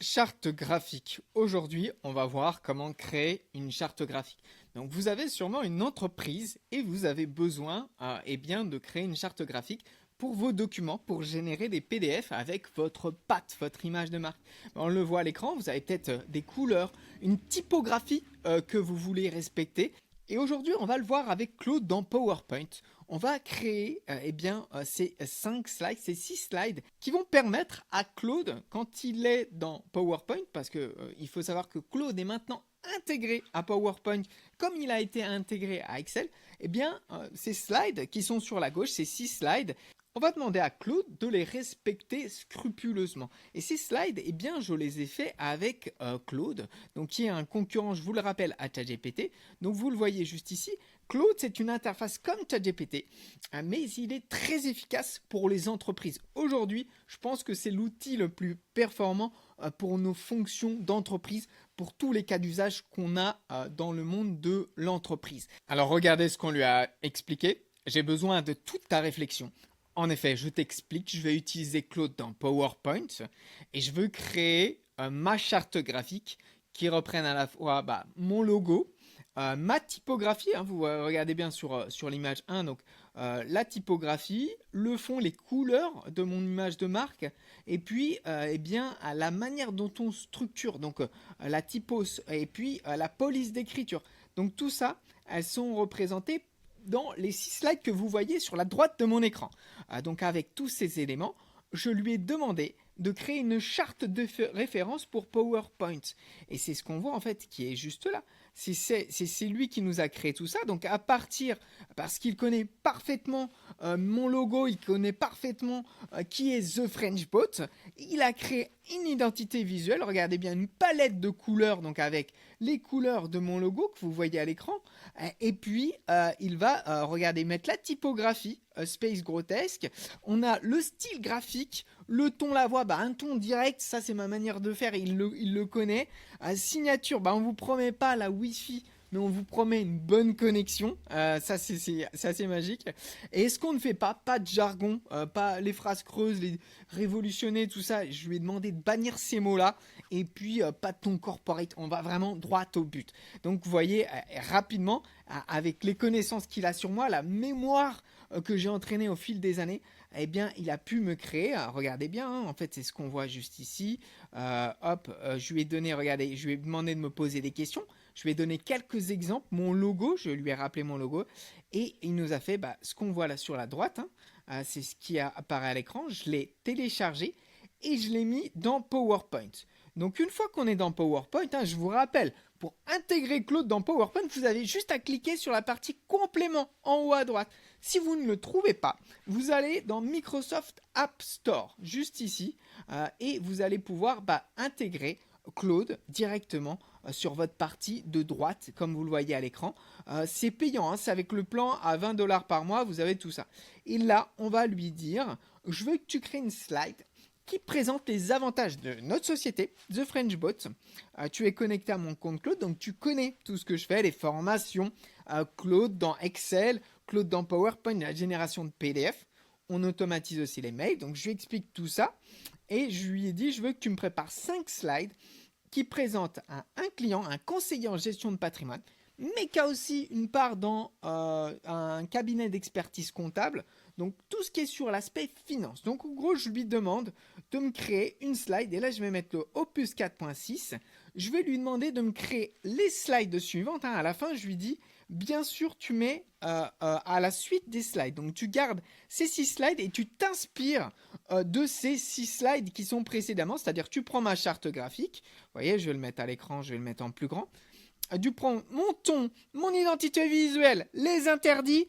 Charte graphique. Aujourd'hui, on va voir comment créer une charte graphique. Donc, vous avez sûrement une entreprise et vous avez besoin bien, de créer une charte graphique pour vos documents, pour générer des PDF avec votre patte, votre image de marque. On le voit à l'écran, vous avez peut-être des couleurs, une typographie que vous voulez respecter. Et aujourd'hui, on va le voir avec Claude dans PowerPoint. On va créer ces 5 slides, ces 6 slides qui vont permettre à Claude, quand il est dans PowerPoint, parce que il faut savoir que Claude est maintenant intégré à PowerPoint comme il a été intégré à Excel, ces slides qui sont sur la gauche, ces 6 slides, on va demander à Claude de les respecter scrupuleusement. Et ces slides, je les ai faits avec Claude, donc qui est un concurrent, je vous le rappelle, à ChatGPT. Donc vous le voyez juste ici. Claude, c'est une interface comme ChatGPT, mais il est très efficace pour les entreprises. Aujourd'hui, je pense que c'est l'outil le plus performant pour nos fonctions d'entreprise, pour tous les cas d'usage qu'on a dans le monde de l'entreprise. Alors regardez ce qu'on lui a expliqué. J'ai besoin de toute ta réflexion. En effet, je t'explique, je vais utiliser Claude dans PowerPoint et je veux créer ma charte graphique qui reprenne à la fois mon logo, ma typographie, hein, vous regardez bien sur l'image 1, donc la typographie, le fond, les couleurs de mon image de marque, et puis à la manière dont on structure, donc la typos, et puis la police d'écriture. Donc tout ça, elles sont représentées dans les 6 slides que vous voyez sur la droite de mon écran. Donc avec tous ces éléments, je lui ai demandé de créer une charte de référence pour PowerPoint. Et c'est ce qu'on voit en fait qui est juste là. C'est lui qui nous a créé tout ça. Donc à partir, parce qu'il connaît parfaitement mon logo, il connaît parfaitement qui est The French Bot, il a créé une identité visuelle. Regardez bien, une palette de couleurs, donc avec les couleurs de mon logo que vous voyez à l'écran. Et puis il va, regardez, mettre la typographie Space Grotesque. On a le style graphique, le ton, la voix, un ton direct, ça c'est ma manière de faire, il le connaît. Signature, on vous promet pas la Wi-Fi, mais on vous promet une bonne connexion. Ça c'est assez magique. Et est-ce qu'on ne fait pas de jargon, pas les phrases creuses, les révolutionner, tout ça. Je lui ai demandé de bannir ces mots-là. Et puis pas de ton corporate. On va vraiment droit au but. Donc vous voyez rapidement, avec les connaissances qu'il a sur moi, la mémoire que j'ai entraînée au fil des années, il a pu me créer. Regardez bien, hein, en fait, c'est ce qu'on voit juste ici. Je lui ai donné, regardez, je lui ai demandé de me poser des questions. Je lui ai donné quelques exemples, mon logo, je lui ai rappelé mon logo, et il nous a fait ce qu'on voit là sur la droite, hein, c'est ce qui apparaît à l'écran, je l'ai téléchargé et je l'ai mis dans PowerPoint. Donc une fois qu'on est dans PowerPoint, hein, je vous rappelle, pour intégrer Claude dans PowerPoint, vous avez juste à cliquer sur la partie complément en haut à droite. Si vous ne le trouvez pas, vous allez dans Microsoft App Store, juste ici, et vous allez pouvoir intégrer Claude directement sur votre partie de droite, comme vous le voyez à l'écran. C'est payant, hein, c'est avec le plan à 20$ par mois, vous avez tout ça. Et là, on va lui dire, je veux que tu crées une slide qui présente les avantages de notre société, The French Bot. Tu es connecté à mon compte Claude, donc tu connais tout ce que je fais, les formations, Claude dans Excel, Claude dans PowerPoint, la génération de PDF. On automatise aussi les mails, donc je lui explique tout ça. Et je lui ai dit, je veux que tu me prépares 5 slides qui présentent un client, un conseiller en gestion de patrimoine, mais qui a aussi une part dans un cabinet d'expertise comptable. Donc tout ce qui est sur l'aspect finance. Donc en gros, je lui demande de me créer une slide. Et là, je vais mettre le Opus 4.6. Je vais lui demander de me créer les slides suivantes. À la fin, je lui dis, bien sûr, tu mets à la suite des slides. Donc tu gardes ces 6 slides et tu t'inspires de ces 6 slides qui sont précédemment. C'est-à-dire tu prends ma charte graphique. Vous voyez, je vais le mettre à l'écran, je vais le mettre en plus grand. Tu prends mon ton, mon identité visuelle, les interdits,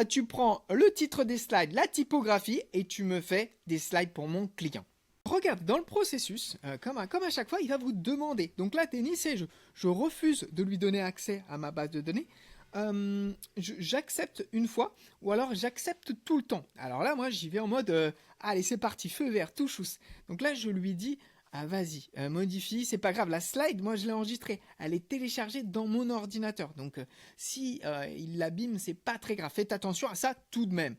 tu prends le titre des slides, la typographie et tu me fais des slides pour mon client. Regarde, dans le processus, comme à chaque fois, il va vous demander. Donc là, Tennis, je refuse de lui donner accès à ma base de données. J'accepte une fois ou alors j'accepte tout le temps. Alors là, moi, j'y vais en mode allez, c'est parti, feu vert, tout chousse. Donc là, je lui dis vas-y, modifie, c'est pas grave. La slide, moi je l'ai enregistrée. Elle est téléchargée dans mon ordinateur. Donc si il l'abîme, c'est pas très grave. Faites attention à ça tout de même.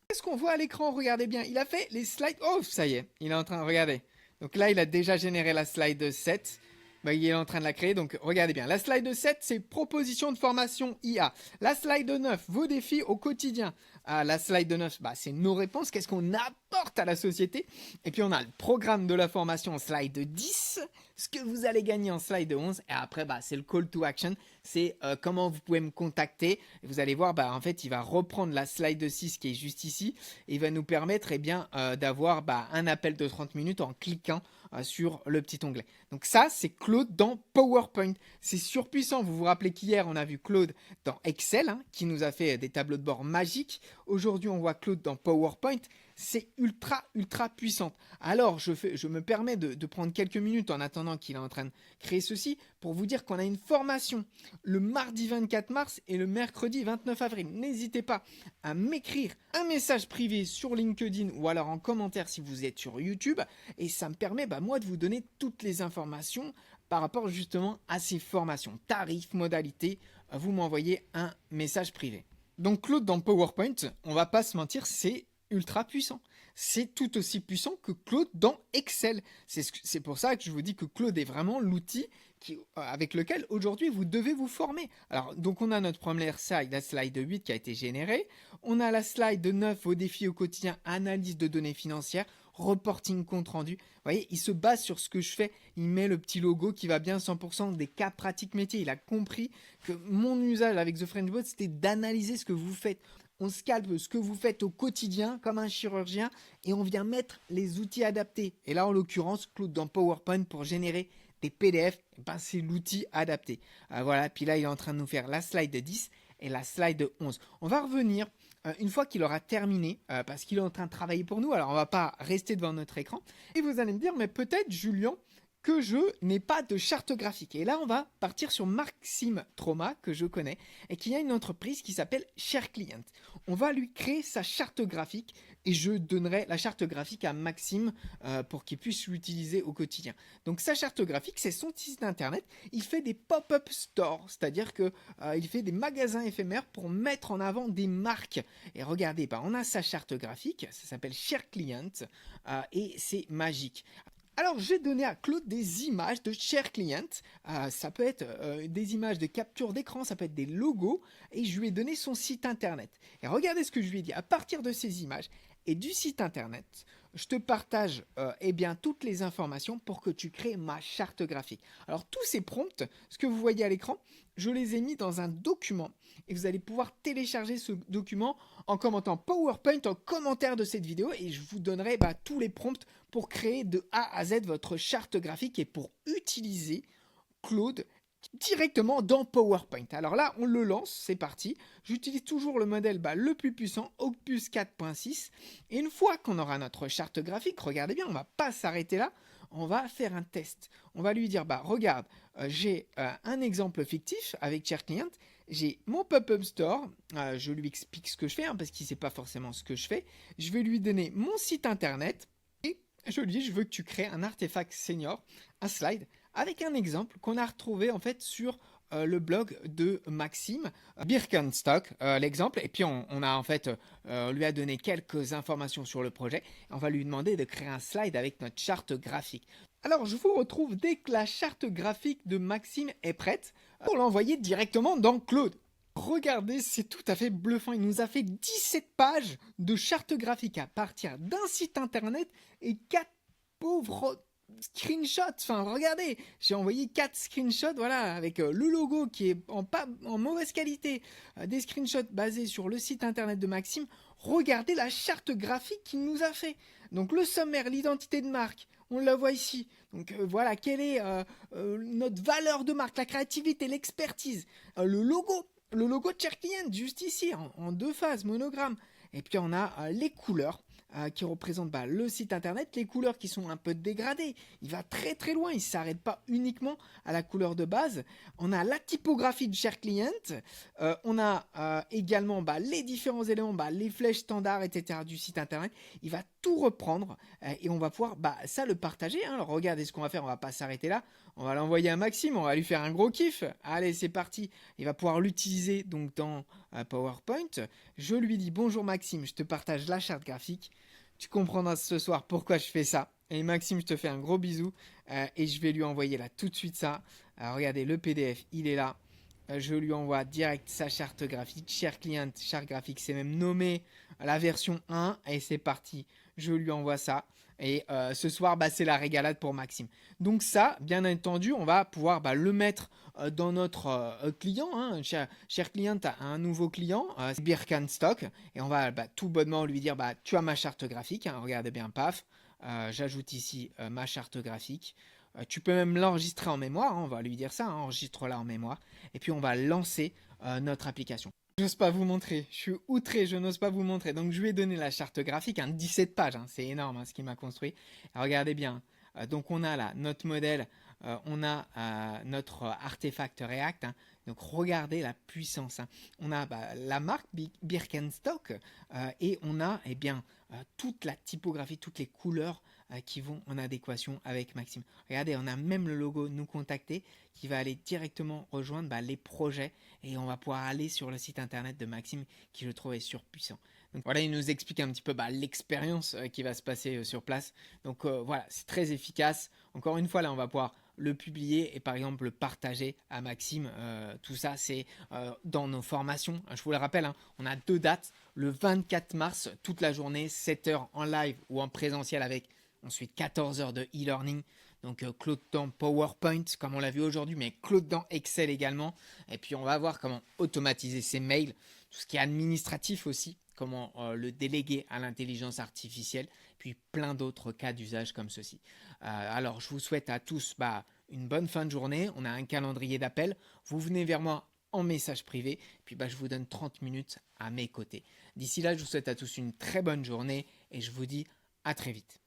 Qu'est-ce qu'on voit à l'écran? Regardez bien. Il a fait les slides. Oh, ça y est, il est en train de regarder. Donc là, il a déjà généré la slide 7. Bah, il est en train de la créer, donc regardez bien. La slide 7, c'est proposition de formation IA. La slide 9, vos défis au quotidien. La slide 9, bah, c'est nos réponses, qu'est-ce qu'on apporte à la société. Et puis on a le programme de la formation en slide 10, ce que vous allez gagner en slide 11. Et après, bah, c'est le call to action, c'est comment vous pouvez me contacter. Et vous allez voir, bah, en fait, il va reprendre la slide 6 qui est juste ici. Et il va nous permettre d'avoir un appel de 30 minutes en cliquant sur le petit onglet. Donc ça, c'est Claude dans PowerPoint. C'est surpuissant. Vous vous rappelez qu'hier, on a vu Claude dans Excel, qui nous a fait des tableaux de bord magiques. Aujourd'hui, on voit Claude dans PowerPoint. C'est ultra, ultra puissant. Alors, je me permets de prendre quelques minutes en attendant qu'il est en train de créer ceci pour vous dire qu'on a une formation le mardi 24 mars et le mercredi 29 avril. N'hésitez pas à m'écrire un message privé sur LinkedIn ou alors en commentaire si vous êtes sur YouTube. Et ça me permet, moi, de vous donner toutes les informations par rapport justement à ces formations. Tarifs, modalités, vous m'envoyez un message privé. Donc Claude dans PowerPoint, on va pas se mentir, c'est ultra puissant. C'est tout aussi puissant que Claude dans Excel. C'est pour ça que je vous dis que Claude est vraiment l'outil avec lequel aujourd'hui vous devez vous former. Alors, donc on a notre première slide, la slide 8 qui a été générée. On a la slide 9, vos défis au quotidien, analyse de données financières, reporting compte rendu. Vous voyez, il se base sur ce que je fais. Il met le petit logo qui va bien 100% des cas pratiques métiers. Il a compris que mon usage avec The French Bot, c'était d'analyser ce que vous faites. On scalpe ce que vous faites au quotidien comme un chirurgien et on vient mettre les outils adaptés. Et là, en l'occurrence, Claude dans PowerPoint pour générer des PDF, c'est l'outil adapté. Voilà, puis là, il est en train de nous faire la slide 10 et la slide 11. On va revenir une fois qu'il aura terminé, parce qu'il est en train de travailler pour nous. Alors, on ne va pas rester devant notre écran. Et vous allez me dire, mais peut-être, Julien, que je n'ai pas de charte graphique. Et là, on va partir sur Maxime Trauma, que je connais, et qui a une entreprise qui s'appelle ShareClient. On va lui créer sa charte graphique et je donnerai la charte graphique à Maxime pour qu'il puisse l'utiliser au quotidien. Donc sa charte graphique, c'est son site internet. Il fait des pop-up stores, c'est-à-dire qu'il fait des magasins éphémères pour mettre en avant des marques. Et regardez, on a sa charte graphique, ça s'appelle ShareClient et c'est magique. Alors, j'ai donné à Claude des images de ShareClient. Ça peut être des images de capture d'écran, ça peut être des logos. Et je lui ai donné son site internet. Et regardez ce que je lui ai dit. À partir de ces images et du site internet, je te partage toutes les informations pour que tu crées ma charte graphique. Alors, tous ces prompts, ce que vous voyez à l'écran, je les ai mis dans un document. Et vous allez pouvoir télécharger ce document en commentant PowerPoint en commentaire de cette vidéo et je vous donnerai tous les prompts pour créer de A à Z votre charte graphique et pour utiliser Claude directement dans PowerPoint. Alors là, on le lance, c'est parti. J'utilise toujours le modèle le plus puissant, Opus 4.6. Et une fois qu'on aura notre charte graphique, regardez bien, on ne va pas s'arrêter là. On va faire un test. On va lui dire, regarde, j'ai un exemple fictif avec ShareClient. J'ai mon pop-up store, je lui explique ce que je fais parce qu'il ne sait pas forcément ce que je fais. Je vais lui donner mon site internet et je lui dis je veux que tu crées un artefact senior, un slide avec un exemple qu'on a retrouvé en fait sur le blog de Maxime Birkenstock, l'exemple. Et puis on a en fait lui a donné quelques informations sur le projet. On va lui demander de créer un slide avec notre charte graphique. Alors je vous retrouve dès que la charte graphique de Maxime est prête pour l'envoyer directement dans Claude. Regardez, c'est tout à fait bluffant. Il nous a fait 17 pages de charte graphique à partir d'un site internet et 4 pauvres screenshots. Enfin, regardez, j'ai envoyé 4 screenshots, voilà, avec le logo qui est en mauvaise qualité, des screenshots basés sur le site internet de Maxime. Regardez la charte graphique qu'il nous a fait. Donc le sommaire, l'identité de marque, on la voit ici. Donc voilà, quelle est notre valeur de marque, la créativité, l'expertise, le logo de ShareClient juste ici, en 2 phases, monogramme. Et puis on a les couleurs qui représentent le site internet, les couleurs qui sont un peu dégradées. Il va très très loin, il ne s'arrête pas uniquement à la couleur de base. On a la typographie de ShareClient, on a également les différents éléments, les flèches standards, etc. du site internet. Il va tout reprendre et on va pouvoir ça le partager. Alors regardez ce qu'on va faire, on ne va pas s'arrêter là. On va l'envoyer à Maxime, on va lui faire un gros kiff. Allez, c'est parti. Il va pouvoir l'utiliser donc dans PowerPoint. Je lui dis bonjour Maxime, je te partage la charte graphique. Tu comprendras ce soir pourquoi je fais ça. Et Maxime, je te fais un gros bisou et je vais lui envoyer là tout de suite ça. Alors regardez, le PDF, il est là. Je lui envoie direct sa charte graphique. Cher client, charte graphique, c'est même nommé la version 1 et c'est parti. Je lui envoie ça. Et ce soir, bah, c'est la régalade pour Maxime. Donc ça, bien entendu, on va pouvoir bah, le mettre dans notre client. Hein. Cher client, tu as un nouveau client, c'est Birkenstock. Et on va bah, tout bonnement lui dire, bah, tu as ma charte graphique. Hein. Regardez bien, paf. J'ajoute ici ma charte graphique. Tu peux même l'enregistrer en mémoire, hein, on va lui dire ça, hein, enregistre-la en mémoire. Et puis on va lancer notre application. Je n'ose pas vous montrer, je suis outré, je n'ose pas vous montrer. Donc je lui ai donné la charte graphique, 17 pages, hein, c'est énorme hein, ce qu'il m'a construit. Et regardez bien, donc on a là notre modèle, on a notre artefact React. Hein. Donc regardez la puissance. Hein. On a bah, la marque Birkenstock et on a eh bien, toute la typographie, toutes les couleurs qui vont en adéquation avec Maxime. Regardez, on a même le logo nous contacter qui va aller directement rejoindre bah, les projets et on va pouvoir aller sur le site internet de Maxime qui je trouve est surpuissant. Donc voilà, il nous explique un petit peu bah, l'expérience qui va se passer sur place. Donc voilà, c'est très efficace. Encore une fois, là, on va pouvoir le publier et par exemple le partager à Maxime. Tout ça, c'est dans nos formations. Je vous le rappelle, hein, on a 2 dates. Le 24 mars, toute la journée, 7 heures en live ou en présentiel avec ensuite 14 heures de e-learning. Donc Claude dans PowerPoint, comme on l'a vu aujourd'hui, mais Claude dans Excel également. Et puis on va voir comment automatiser ses mails, tout ce qui est administratif aussi, comment le déléguer à l'intelligence artificielle, puis plein d'autres cas d'usage comme ceci. Alors je vous souhaite à tous une bonne fin de journée. On a un calendrier d'appel. Vous venez vers moi en message privé, puis je vous donne 30 minutes à mes côtés. D'ici là, je vous souhaite à tous une très bonne journée et je vous dis à très vite.